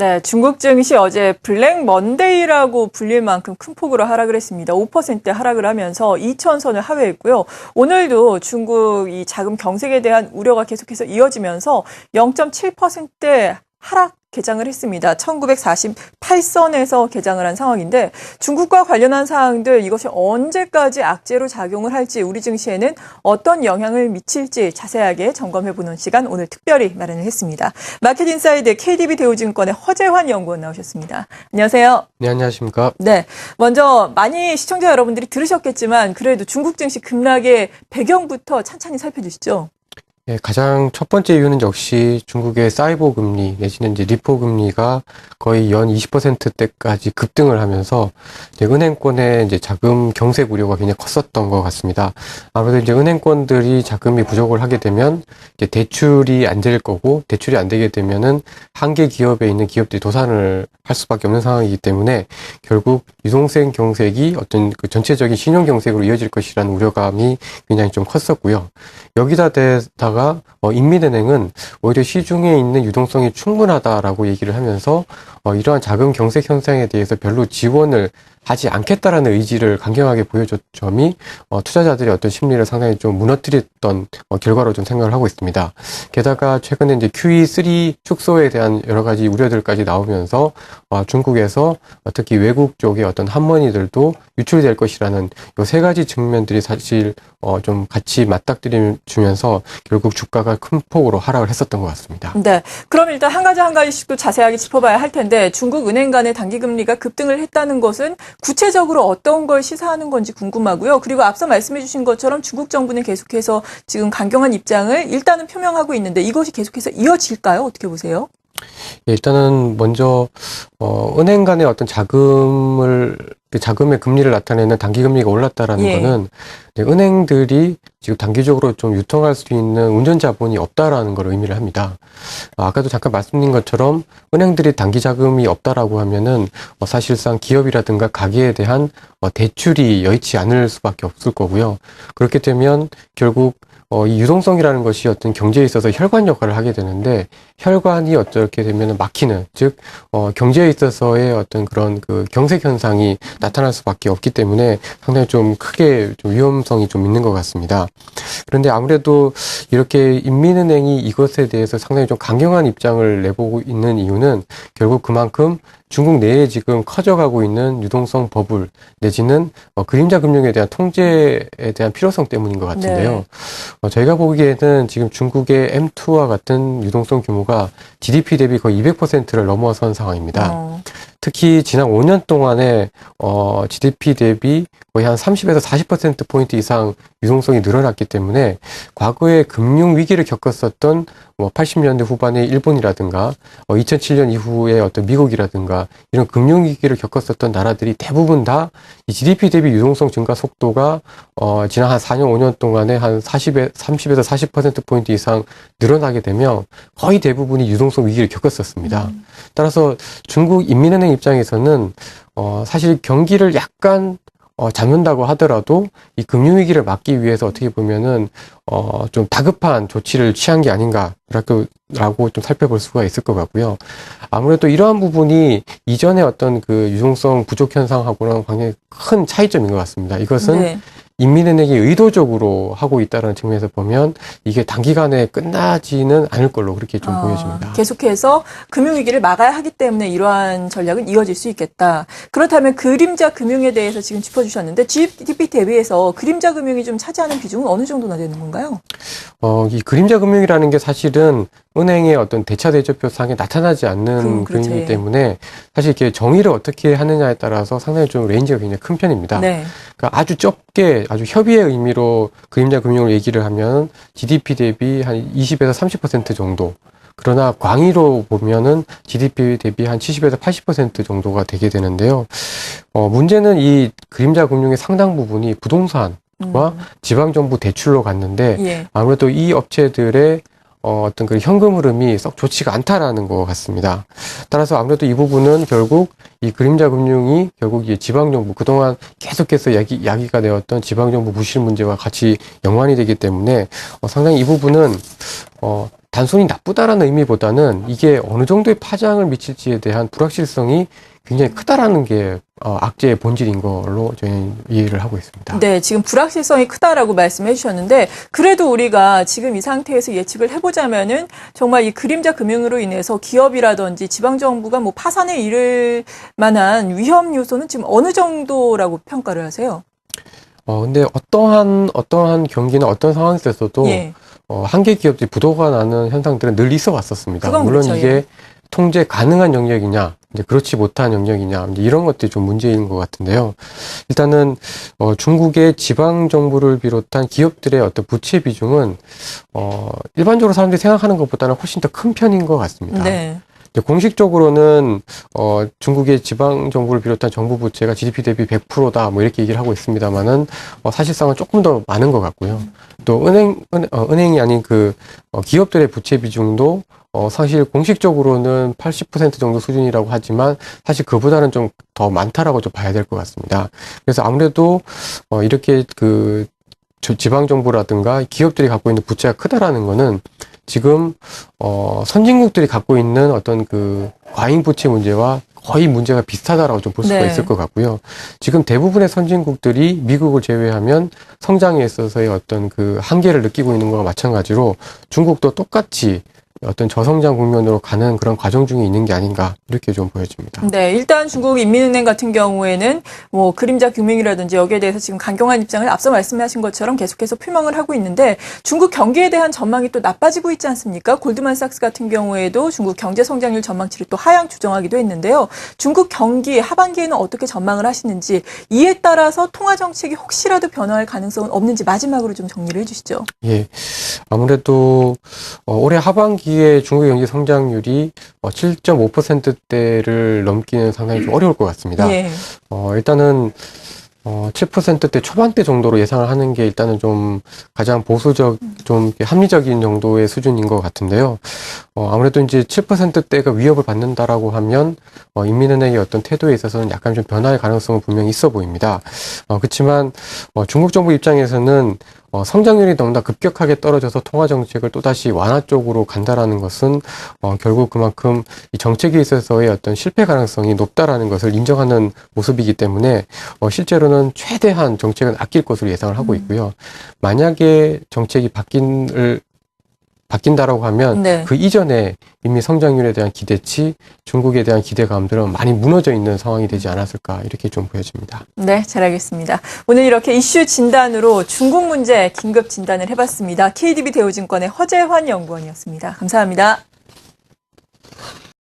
네, 중국 증시 어제 블랙 먼데이라고 불릴 만큼 큰 폭으로 하락을 했습니다. 5% 하락을 하면서 2,000선을 하회했고요. 오늘도 중국 이 자금 경색에 대한 우려가 계속해서 이어지면서 0.7% 하락 개장을 했습니다. 1948선에서 개장을 한 상황인데 중국과 관련한 사항들 이것이 언제까지 악재로 작용을 할지 우리 증시에는 어떤 영향을 미칠지 자세하게 점검해보는 시간 오늘 특별히 마련을 했습니다. 마켓인사이드 KDB 대우증권의 허재환 연구원 나오셨습니다. 안녕하세요. 네, 안녕하십니까. 네, 먼저 많이 시청자 여러분들이 들으셨겠지만 그래도 중국 증시 급락의 배경부터 찬찬히 살펴주시죠. 예, 가장 첫 번째 이유는 역시 중국의 사이보 금리 내지는 이제 리포 금리가 거의 연 20%대까지 급등을 하면서 이제 은행권의 이제 자금 경색 우려가 굉장히 컸었던 것 같습니다. 아무래도 이제 은행권들이 자금이 부족을 하게 되면 이제 대출이 안 될 거고 대출이 안 되게 되면은 한계 기업에 있는 기업들이 도산을 할 수밖에 없는 상황이기 때문에 결국 유동성 경색이 어떤 그 전체적인 신용 경색으로 이어질 것이라는 우려감이 굉장히 좀 컸었고요. 여기다 대다가 인민은행은 오히려 시중에 있는 유동성이 충분하다라고 얘기를 하면서 이러한 자금 경색 현상에 대해서 별로 지원을 하지 않겠다라는 의지를 강경하게 보여줬 점이 투자자들의 어떤 심리를 상당히 좀 무너뜨렸던 결과로 좀 생각을 하고 있습니다. 게다가 최근에 이제 QE3 축소에 대한 여러 가지 우려들까지 나오면서 중국에서 특히 외국 쪽의 어떤 한머니들도 유출될 것이라는 이 세 가지 측면들이 사실 좀 같이 맞닥뜨리면서 결국 주가가 큰 폭으로 하락을 했었던 것 같습니다. 네, 그럼 일단 한 가지씩 또 자세하게 짚어봐야 할 텐데 중국 은행 간의 단기금리가 급등을 했다는 것은 구체적으로 어떤 걸 시사하는 건지 궁금하고요. 그리고 앞서 말씀해 주신 것처럼 중국 정부는 계속해서 지금 강경한 입장을 일단은 표명하고 있는데 이것이 계속해서 이어질까요? 어떻게 보세요? 예, 일단은 먼저 은행 간의 어떤 자금의 금리를 나타내는 단기금리가 올랐다라는 거는 이제 은행들이 지금 단기적으로 좀 유통할 수 있는 운전 자본이 없다라는 걸 의미를 합니다. 아까도 잠깐 말씀드린 것처럼 은행들이 단기 자금이 없다라고 하면은 사실상 기업이라든가 가게에 대한 대출이 여의치 않을 수밖에 없을 거고요. 그렇게 되면 결국 이 유동성이라는 것이 어떤 경제에 있어서 혈관 역할을 하게 되는데 혈관이 어떻게 되면 막히는 즉 경제에 있어서의 어떤 그런 그 경색 현상이 나타날 수밖에 없기 때문에 상당히 좀 크게 좀 위험성이 좀 있는 것 같습니다. 그런데 아무래도 이렇게 인민은행이 이것에 대해서 상당히 좀 강경한 입장을 내보고 있는 이유는 결국 그만큼 중국 내에 지금 커져가고 있는 유동성 버블 내지는 그림자 금융에 대한 통제에 대한 필요성 때문인 것 같은데요. 네. 저희가 보기에는 지금 중국의 M2와 같은 유동성 규모가 GDP 대비 거의 200%를 넘어선 상황입니다. 특히 지난 5년 동안에 GDP 대비 거의 한 30에서 40%포인트 이상 유동성이 늘어났기 때문에 과거에 금융 위기를 겪었었던 80년대 후반의 일본이라든가 2007년 이후에 어떤 미국이라든가 이런 금융 위기를 겪었었던 나라들이 대부분 다 이 GDP 대비 유동성 증가 속도가 지난 한 4년 5년 동안에 한 30에서 40%포인트 이상 늘어나게 되면 거의 대부분이 유동성 위기를 겪었었습니다. 따라서 중국 인민은행 입장에서는 사실 경기를 약간 잡는다고 하더라도 이 금융위기를 막기 위해서 어떻게 보면은 좀 다급한 조치를 취한 게 아닌가라고 좀 살펴볼 수가 있을 것 같고요. 아무래도 이러한 부분이 이전의 어떤 그 유동성 부족 현상하고는 굉장히 큰 차이점인 것 같습니다. 이것은 인민은행이 의도적으로 하고 있다는 측면에서 보면 이게 단기간에 끝나지는 않을 걸로 그렇게 좀 보여집니다. 계속해서 금융위기를 막아야 하기 때문에 이러한 전략은 이어질 수 있겠다. 그렇다면 그림자 금융에 대해서 지금 짚어주셨는데 GDP 대비해서 그림자 금융이 좀 차지하는 비중은 어느 정도나 되는 건가요? 이 그림자 금융이라는 게 사실은 은행의 어떤 대차 대조표상에 나타나지 않는 금융이기 때문에 사실 이렇게 정의를 어떻게 하느냐에 따라서 상당히 좀 레인지가 굉장히 큰 편입니다. 네. 그러니까 아주 좁게 아주 협의의 의미로 그림자 금융을 얘기를 하면 GDP 대비 한 20에서 30% 정도. 그러나 광의로 보면은 GDP 대비 한 70에서 80% 정도가 되게 되는데요. 문제는 이 그림자 금융의 상당 부분이 부동산과 지방정부 대출로 갔는데 아무래도 이 업체들의 어떤 그 현금 흐름이 썩 좋지가 않다라는 것 같습니다. 따라서 아무래도 이 부분은 결국 이 그림자 금융이 결국 이 지방정부 그동안 계속해서 야기가 되었던 지방정부 부실 문제와 같이 연관이 되기 때문에 상당히 이 부분은 단순히 나쁘다라는 의미보다는 이게 어느 정도의 파장을 미칠지에 대한 불확실성이 굉장히 크다라는 게 악재의 본질인 걸로 저희는 이해를 하고 있습니다. 네, 지금 불확실성이 크다라고 말씀해 주셨는데 그래도 우리가 지금 이 상태에서 예측을 해보자면은 정말 이 그림자 금융으로 인해서 기업이라든지 지방정부가 뭐 파산에 이를 만한 위험 요소는 지금 어느 정도라고 평가를 하세요? 근데 어떠한 경기나 어떤 상황 속에서도 예. 한계 기업들이 부도가 나는 현상들은 늘 있어 왔었습니다. 그건 물론 그렇죠, 이게 예. 통제 가능한 영역이냐, 이제 그렇지 못한 영역이냐, 이제 이런 것들이 좀 문제인 것 같은데요. 일단은 중국의 지방 정부를 비롯한 기업들의 어떤 부채 비중은 일반적으로 사람들이 생각하는 것보다는 훨씬 더 큰 편인 것 같습니다. 네. 이제 공식적으로는 중국의 지방 정부를 비롯한 정부 부채가 GDP 대비 100%다 뭐 이렇게 얘기를 하고 있습니다만은 사실상은 조금 더 많은 것 같고요. 또 은행이 아닌 기업들의 부채 비중도 사실 공식적으로는 80% 정도 수준이라고 하지만 사실 그보다는 좀 더 많다라고 좀 봐야 될 것 같습니다. 그래서 아무래도 이렇게 지방 정부라든가 기업들이 갖고 있는 부채가 크다라는 거는 지금 선진국들이 갖고 있는 어떤 과잉 부채 문제와 거의 문제가 비슷하다라고 좀 볼 수가 네. 있을 것 같고요. 지금 대부분의 선진국들이 미국을 제외하면 성장에 있어서의 어떤 한계를 느끼고 있는 것과 마찬가지로 중국도 똑같이 어떤 저성장 국면으로 가는 그런 과정 중에 있는 게 아닌가 이렇게 좀 보여집니다. 네, 일단 중국 인민은행 같은 경우에는 뭐 그림자 금융이라든지 여기에 대해서 지금 강경한 입장을 앞서 말씀하신 것처럼 계속해서 표명을 하고 있는데 중국 경기에 대한 전망이 또 나빠지고 있지 않습니까? 골드만삭스 같은 경우에도 중국 경제 성장률 전망치를 또 하향 조정하기도 했는데요. 중국 경기 하반기에는 어떻게 전망을 하시는지 이에 따라서 통화 정책이 혹시라도 변화할 가능성은 없는지 마지막으로 좀 정리를 해주시죠. 예, 아무래도 올해 하반기에 중국의 경제 성장률이 7.5%대를 넘기는 상당히 좀 어려울 것 같습니다. 예. 일단은 7%대 초반대 정도로 예상을 하는 게 일단은 좀 가장 보수적, 좀 합리적인 정도의 수준인 것 같은데요. 아무래도 이제 7%대가 위협을 받는다라고 하면 인민은행의 어떤 태도에 있어서는 약간 좀 변화의 가능성은 분명히 있어 보입니다. 그렇지만 중국 정부 입장에서는 성장률이 너무나 급격하게 떨어져서 통화 정책을 또다시 완화 쪽으로 간다라는 것은 결국 그만큼 이 정책에 있어서의 어떤 실패 가능성이 높다라는 것을 인정하는 모습이기 때문에 실제로는 최대한 정책은 아낄 것으로 예상을 하고 있고요. 만약에 정책이 바뀐다라고 하면 네. 그 이전에 이미 성장률에 대한 기대치, 중국에 대한 기대감들은 많이 무너져 있는 상황이 되지 않았을까 이렇게 좀 보여집니다. 네, 잘 알겠습니다. 오늘 이렇게 이슈 진단으로 중국 문제 긴급 진단을 해봤습니다. KDB 대우증권의 허재환 연구원이었습니다. 감사합니다.